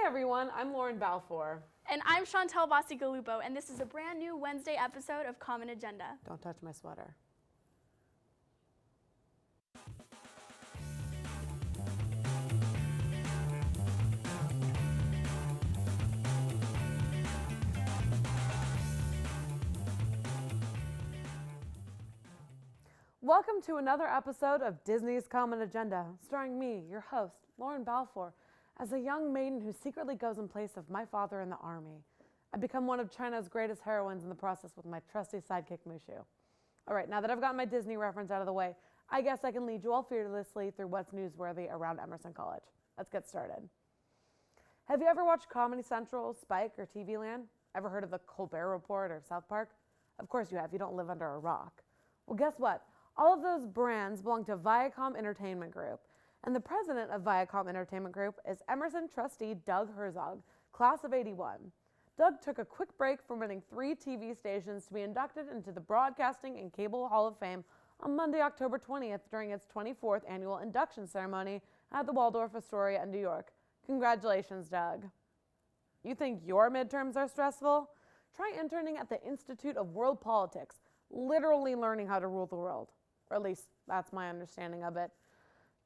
everyone, I'm Lauren Balfour. And I'm Chantelle Bacigalupo, and this is a brand new Wednesday episode of Common Agenda. Don't touch my sweater. Welcome to another episode of Disney's Common Agenda, starring me, your host, Lauren Balfour, as a young maiden who secretly goes in place of my father in the army. I become one of China's greatest heroines in the process with my trusty sidekick, Mushu. All right, now that I've gotten my Disney reference out of the way, I guess I can lead you all fearlessly through what's newsworthy around Emerson College. Let's get started. Have you ever watched Comedy Central, Spike, or TV Land? Ever heard of the Colbert Report or South Park? Of course you have, you don't live under a rock. Well, guess what? All of those brands belong to Viacom Entertainment Group, and the president of Viacom Entertainment Group is Emerson trustee Doug Herzog, class of '81. Doug took a quick break from running 3 TV stations to be inducted into the Broadcasting and Cable Hall of Fame on Monday, October 20th during its 24th annual induction ceremony at the Waldorf Astoria in New York. Congratulations, Doug. You think your midterms are stressful? Try interning at the Institute of World Politics, literally learning how to rule the world. Or at least that's my understanding of it.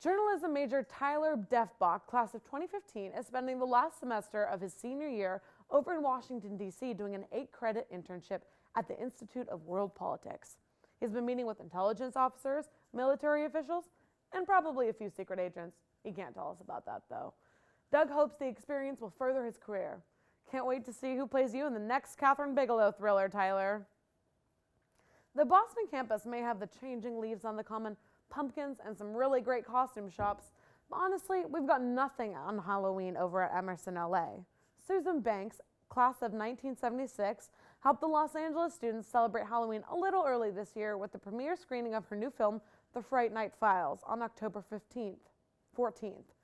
Journalism major Tyler Defbach, class of 2015, is spending the last semester of his senior year over in Washington, D.C., doing an 8-credit internship at the Institute of World Politics. He's been meeting with intelligence officers, military officials, and probably a few secret agents. He can't tell us about that, though. Doug hopes the experience will further his career. Can't wait to see who plays you in the next Catherine Bigelow thriller, Tyler. The Boston campus may have the changing leaves on the common, pumpkins, and some really great costume shops, but honestly, we've got nothing on Halloween over at Emerson, LA. Susan Banks, class of 1976, helped the Los Angeles students celebrate Halloween a little early this year with the premiere screening of her new film, The Fright Night Files, on October 14th.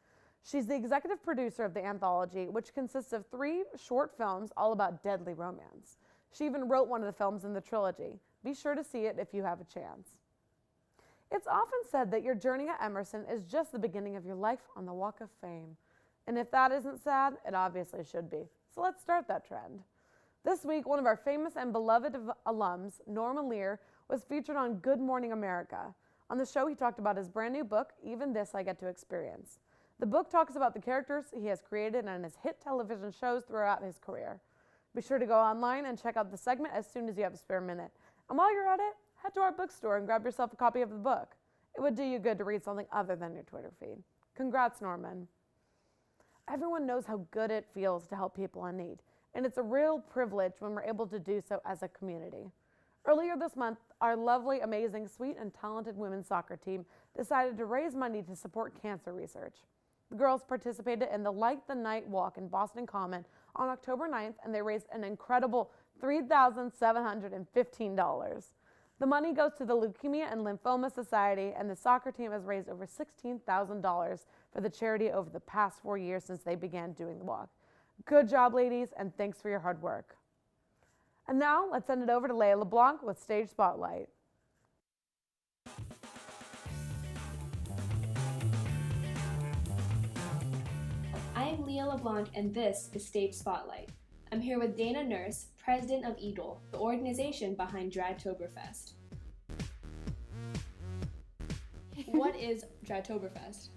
She's the executive producer of the anthology, which consists of 3 short films all about deadly romance. She even wrote one of the films in the trilogy. Be sure to see it if you have a chance. It's often said that your journey at Emerson is just the beginning of your life on the Walk of Fame. And if that isn't sad, it obviously should be. So let's start that trend. This week, one of our famous and beloved alums, Norma Lear, was featured on Good Morning America. On the show, he talked about his brand new book, Even This I Get to Experience. The book talks about the characters he has created and his hit television shows throughout his career. Be sure to go online and check out the segment as soon as you have a spare minute. And while you're at it, head to our bookstore and grab yourself a copy of the book. It would do you good to read something other than your Twitter feed. Congrats, Norman. Everyone knows how good it feels to help people in need, and it's a real privilege when we're able to do so as a community. Earlier this month, our lovely, amazing, sweet, and talented women's soccer team decided to raise money to support cancer research. The girls participated in the Light the Night Walk in Boston Common on October 9th, and they raised an incredible $3,715. The money goes to the Leukemia and Lymphoma Society, and the soccer team has raised over $16,000 for the charity over the past 4 years since they began doing the walk. Good job, ladies, and thanks for your hard work. And now, let's send it over to Leah LeBlanc with Stage Spotlight. I am Leah LeBlanc, and this is Stage Spotlight. I'm here with Dana Nurse, president of EDOL, the organization behind Dragtoberfest. What is Dragtoberfest?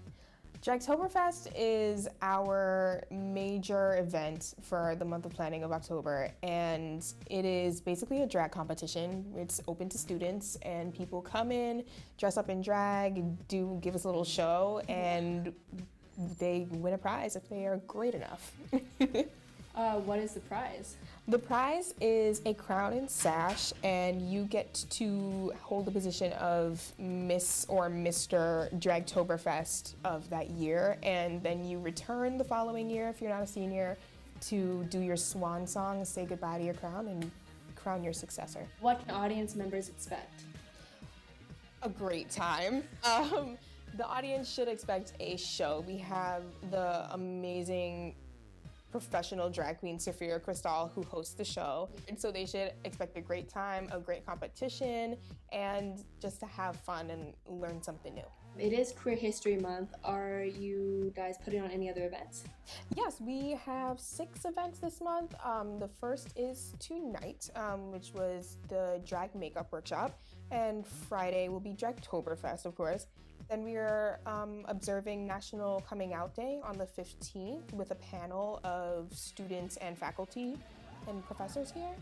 Dragtoberfest is our major event for the month of planning of October, and it is basically a drag competition. It's open to students, and people come in, dress up in drag, give us a little show, and they win a prize if they are great enough. What is the prize? The prize is a crown and sash, and you get to hold the position of Miss or Mr. Dragtoberfest of that year, and then you return the following year if you're not a senior to do your swan song, say goodbye to your crown, and crown your successor. What can audience members expect? A great time. The audience should expect a show. We have the amazing professional drag queen Sophia Cristal who hosts the show, and so they should expect a great time, a great competition, and just to have fun and learn something new. It is Queer History Month. Are you guys putting on any other events? Yes, we have 6 events this month. The first is tonight, which was the drag makeup workshop, and Friday will be Dragtoberfest, of course. Then we are observing National Coming Out Day on the 15th with a panel of students and faculty and professors here.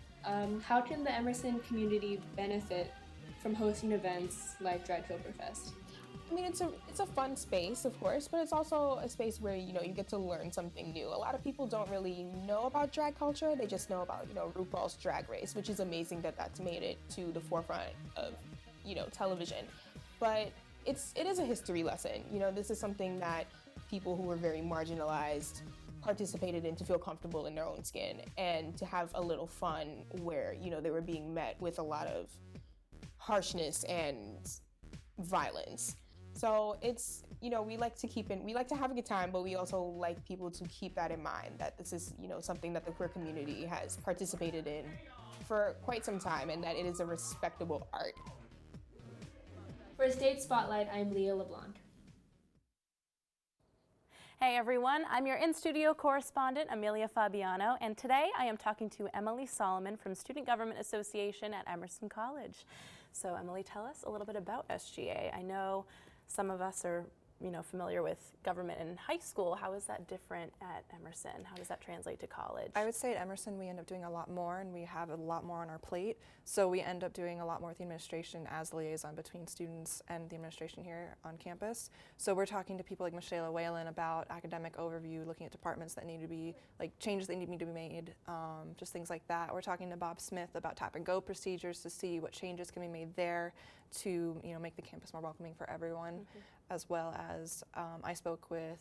How can the Emerson community benefit from hosting events like Dragtoberfest? I mean, it's a fun space, of course, but it's also a space where, you get to learn something new. A lot of people don't really know about drag culture. They just know about, RuPaul's Drag Race, which is amazing that that's made it to the forefront of, television. But it is a history lesson. This is something that people who were very marginalized participated in to feel comfortable in their own skin and to have a little fun where, they were being met with a lot of harshness and violence. So it's, we like to have a good time, but we also like people to keep that in mind, that this is, something that the queer community has participated in for quite some time and that it is a respectable art. For State Spotlight, I'm Leah LeBlanc. Hey everyone, I'm your in-studio correspondent, Amelia Fabiano, and today I am talking to Emily Solomon from Student Government Association at Emerson College. So Emily, tell us a little bit about SGA. I know some of us are, familiar with government in high school. How is that different at Emerson? How does that translate to college? I would say at Emerson we end up doing a lot more, and we have a lot more on our plate. So we end up doing a lot more with the administration as the liaison between students and the administration here on campus. So we're talking to people like Michelle Whalen about academic overview, looking at departments that need to be, changes that need to be made, just things like that. We're talking to Bob Smith about tap and go procedures to see what changes can be made there to, make the campus more welcoming for everyone, as well as I spoke with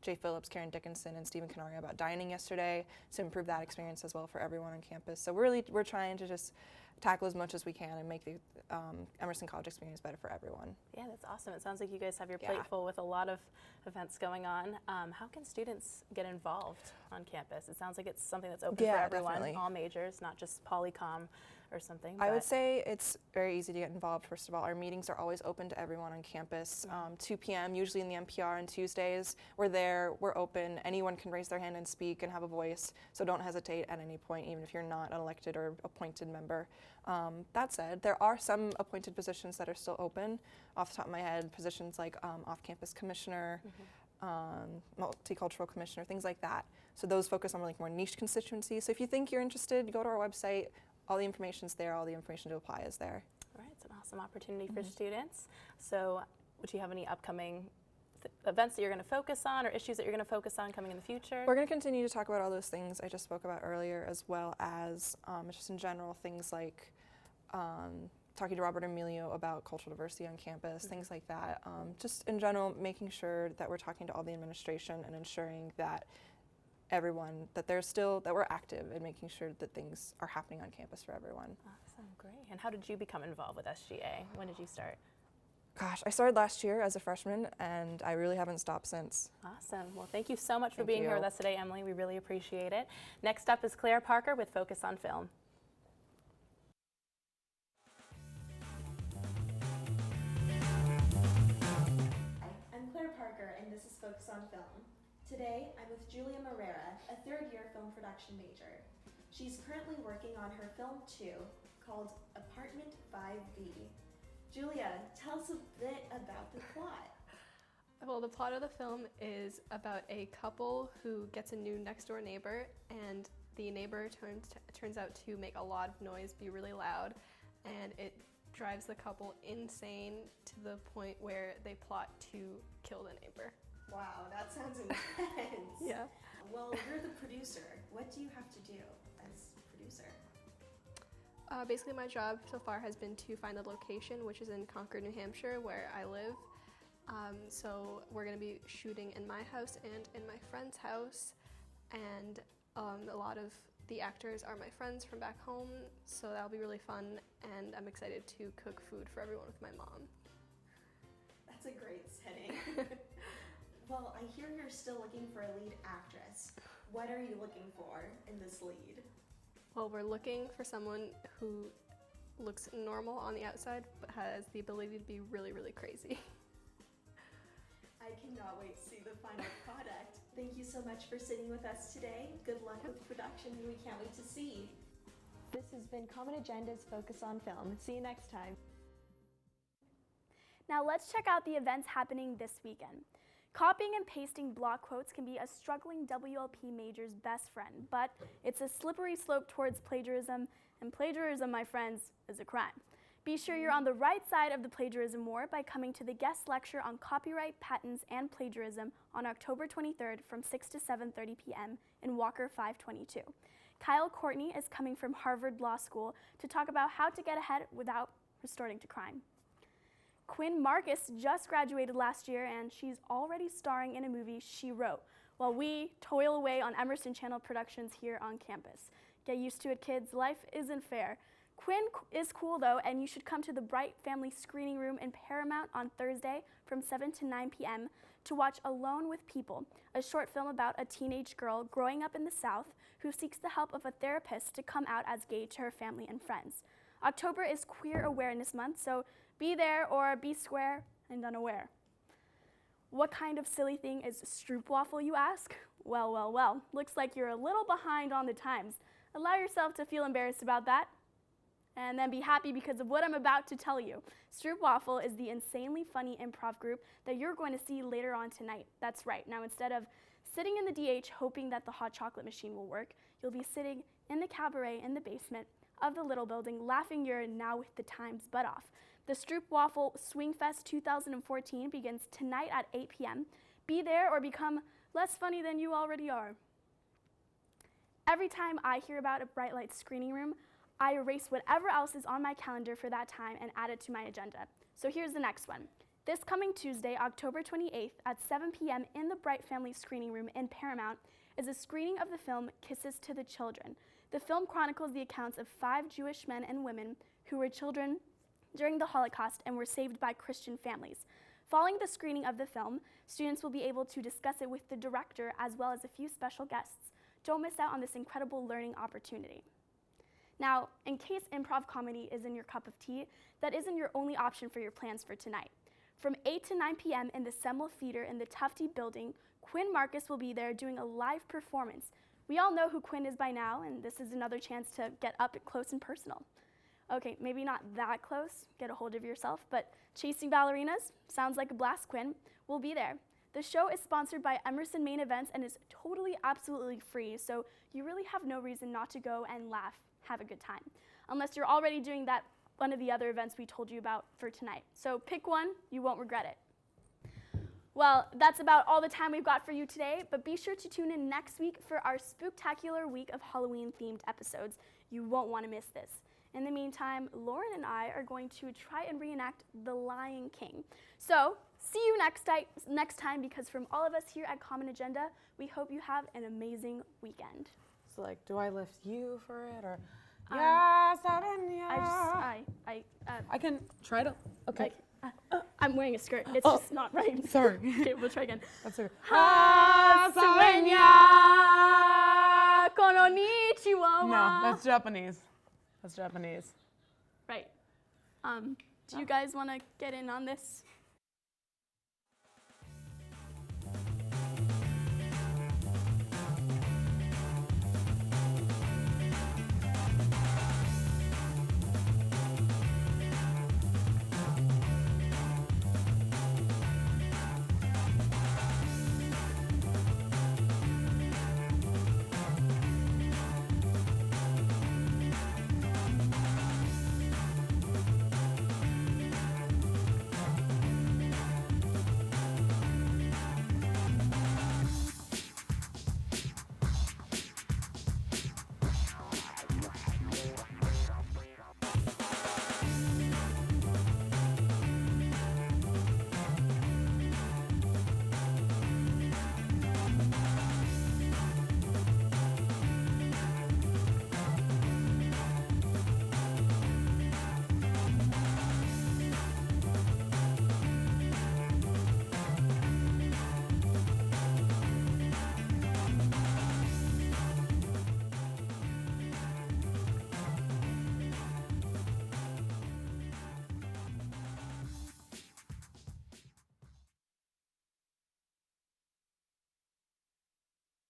Jay Phillips, Karen Dickinson, and Stephen Canario about dining yesterday to improve that experience as well for everyone on campus. So we're trying to just tackle as much as we can and make the Emerson College experience better for everyone. Yeah, that's awesome. It sounds like you guys have your plate full with a lot of events going on. How can students get involved on campus? It sounds like it's something that's open for everyone, definitely. All majors, not just polycom or something. I would say it's very easy to get involved. First of all, our meetings are always open to everyone on campus. 2 p.m. usually in the NPR on Tuesdays. We're there, we're open. Anyone can raise their hand and speak and have a voice. So don't hesitate at any point, even if you're not an elected or appointed member. That said, there are some appointed positions that are still open. Off the top of my head, positions like off-campus commissioner, multicultural commissioner, things like that. So those focus on more niche constituencies. So if you think you're interested, go to our website. All the information's there. All the information to apply is there. All right, it's an awesome opportunity for students. So would you have any upcoming events that you're going to focus on or issues that you're going to focus on coming in the future? We're going to continue to talk about all those things I just spoke about earlier, as well as just in general things like talking to Robert Emilio about cultural diversity on campus, things like that. Just in general, making sure that we're talking to all the administration and ensuring that everyone, that we're active and making sure that things are happening on campus for everyone. Awesome, great. And how did you become involved with SGA? When did you start? Gosh, I started last year as a freshman, and I really haven't stopped since. Awesome. Well, thank you so much for Thank being you. here with us today, Emily. We really appreciate it. Next up is Claire Parker with Focus on Film. Hi, I'm Claire Parker, and this is Focus on Film. Today, I'm with Julia Morera, a third-year film production major. She's currently working on her film 2, called Apartment 5B. Julia, tell us a bit about the plot. Well, the plot of the film is about a couple who gets a new next-door neighbor, and the neighbor turns out to make a lot of noise, be really loud, and it drives the couple insane to the point where they plot to kill the neighbor. Wow, that sounds intense. Yeah. Well, you're the producer. What do you have to do as producer? Basically, my job so far has been to find the location, which is in Concord, New Hampshire, where I live. So we're going to be shooting in my house and in my friend's house, and a lot of the actors are my friends from back home, so that'll be really fun, and I'm excited to cook food for everyone with my mom. That's a great setting. Well, I hear you're still looking for a lead actress. What are you looking for in this lead? Well, we're looking for someone who looks normal on the outside, but has the ability to be really, really crazy. I cannot wait to see the final product. Thank you so much for sitting with us today. Good luck with production. We can't wait to see. This has been Common Agenda's Focus on Film. See you next time. Now let's check out the events happening this weekend. Copying and pasting block quotes can be a struggling WLP major's best friend, but it's a slippery slope towards plagiarism, and plagiarism, my friends, is a crime. Be sure you're on the right side of the plagiarism war by coming to the guest lecture on copyright, patents, and plagiarism on October 23rd from 6 to 7:30 p.m. in Walker 522. Kyle Courtney is coming from Harvard Law School to talk about how to get ahead without resorting to crime. Quinn Marcus just graduated last year, and she's already starring in a movie she wrote, while we toil away on Emerson Channel Productions here on campus. Get used to it, kids. Life isn't fair. Quinn is cool, though, and you should come to the Bright Family Screening Room in Paramount on Thursday from 7 to 9 p.m. to watch Alone with People, a short film about a teenage girl growing up in the South who seeks the help of a therapist to come out as gay to her family and friends. October is Queer Awareness Month, so be there or be square and unaware. What kind of silly thing is stroopwafel, you ask? Well, well, well, looks like you're a little behind on the times. Allow yourself to feel embarrassed about that, and then be happy because of what I'm about to tell you. Stroopwafel is the insanely funny improv group that you're going to see later on tonight. That's right. Now, instead of sitting in the DH hoping that the hot chocolate machine will work, you'll be sitting in the cabaret in the basement of the little building, laughing your now with the times butt off. The Stroopwafel Swingfest 2014 begins tonight at 8 p.m. Be there or become less funny than you already are. Every time I hear about a Bright Light screening room, I erase whatever else is on my calendar for that time and add it to my agenda. So here's the next one. This coming Tuesday, October 28th at 7 p.m. in the Bright Family Screening Room in Paramount is a screening of the film Kisses to the Children. The film chronicles the accounts of 5 Jewish men and women who were children during the Holocaust and were saved by Christian families. Following the screening of the film, students will be able to discuss it with the director as well as a few special guests. Don't miss out on this incredible learning opportunity. Now, in case improv comedy isn't your cup of tea, that isn't your only option for your plans for tonight. From 8 to 9 p.m. in the Semmel Theater in the Tufte building, Quinn Marcus will be there doing a live performance. We all know who Quinn is by now, and this is another chance to get up close and personal. Okay, maybe not that close, get a hold of yourself, but Chasing Ballerinas, sounds like a blast, Quinn, will be there. The show is sponsored by Emerson Main Events and is totally, absolutely free, so you really have no reason not to go and laugh, have a good time, unless you're already doing that one of the other events we told you about for tonight. So pick one, you won't regret it. Well, that's about all the time we've got for you today, but be sure to tune in next week for our spooktacular week of Halloween-themed episodes. You won't want to miss this. In the meantime, Lauren and I are going to try and reenact The Lion King. So, see you next time, because from all of us here at Common Agenda, we hope you have an amazing weekend. So, like, do I lift you for it, or? Yes, I can try to. Okay. I'm wearing a skirt. It's just not right. Sorry. Okay, we'll try again. That's okay. Konnichiwa. No, that's Japanese. That's Japanese. Right. Do you guys want to get in on this?